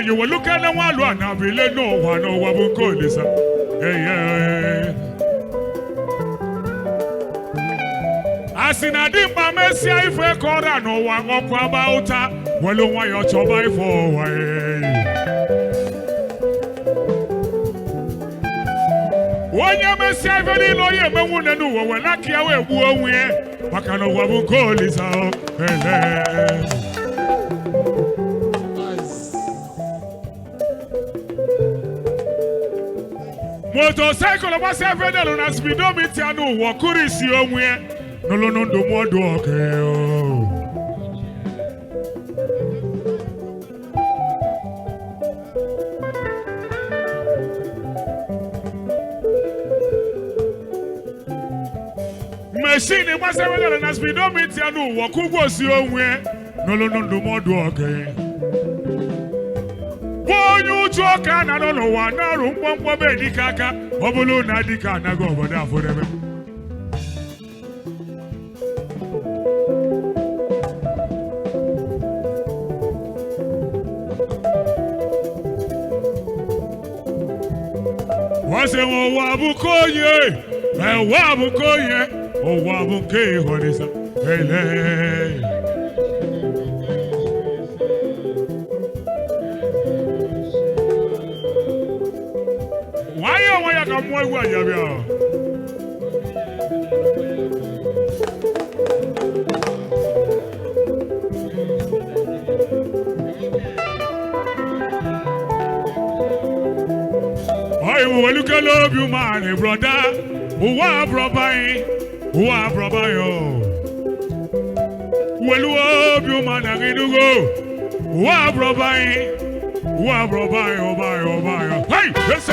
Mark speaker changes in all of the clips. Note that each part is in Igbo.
Speaker 1: You will look at the one and really know one or what will call this. As in a deep mercy, if we call her no one up about her, well, why you're to buy for when you may say very lawyer, but wouldn't know when lucky away, who we what kind of what will call this out. Motorcycle was ever done as we don't meet you know what could you see somewhere. No, do more do okay. Machine was ever done as we don't meet you know what could you see somewhere. No, do more do okay. You talk and I don't know what now room for baby kaka obulu na dika na go over there for them. What's a wabukoye? A wabukoye? Oh, wabuke, what is that? Hey. Why you look at love you, man, brother. Who are brother? Who are brother? Well, love you, man, I can go. Who are brother? Who are brother? Oh, bye. Hey, let's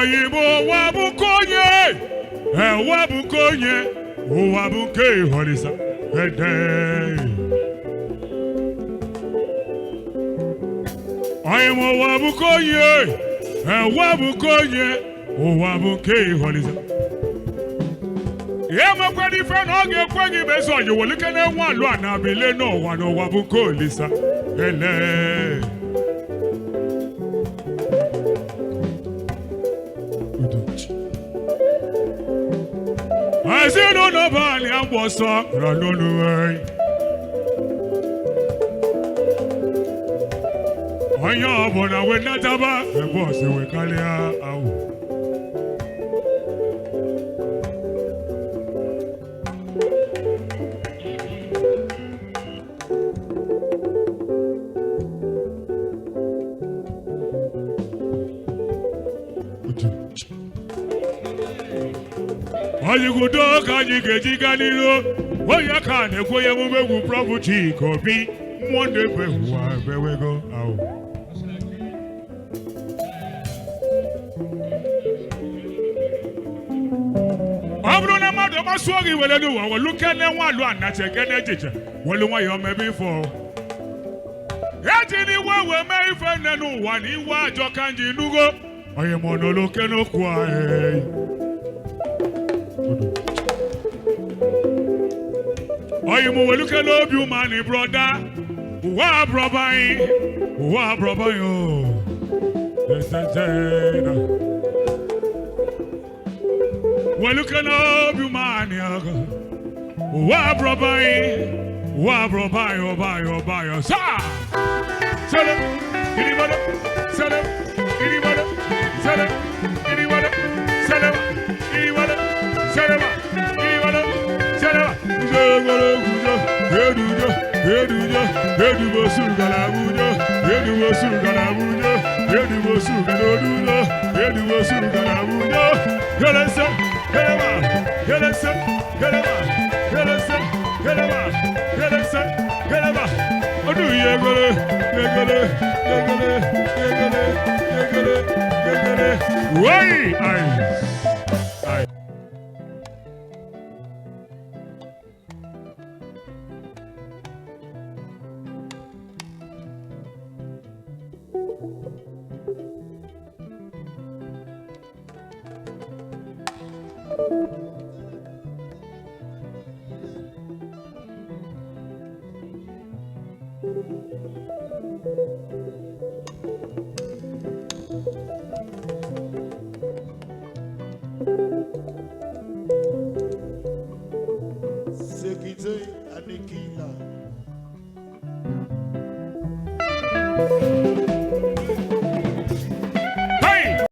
Speaker 1: Oyibo wabukonye, wabukonye, wabuke olisa, Oyibo wabukonye, wabukonye, wabuke olisa. Yema kwa difa na oge kwa gibezo you will look at one lo na bele no one wabuke olisa. I say no nobody am boss ranonu way. Oya bona we nataba e boss we kalia awu. Ayigudo kajike jiganiro oya kane koye mumegu Prof Chikobi monde bewa bewego awu. Abrona mado maswogi welelu wa lukene wa lu anache gene jeje welu wa yo mebi fo. Yatini wewe meife nenu wa ni wa jo kanji nugo aye mono lokeno kwa Oyibo weluke no bi umani brother. Wa brother yin. Wa brother yo. Weluke no bi umani aga. Wa brother yin. Wa brother yo ba yo. Sa. Sele. Anybody? Sele. Anybody? Sele. Anybody? Sele. Anybody? Sele. Anybody? Sele.
Speaker 2: Sekite Adekila.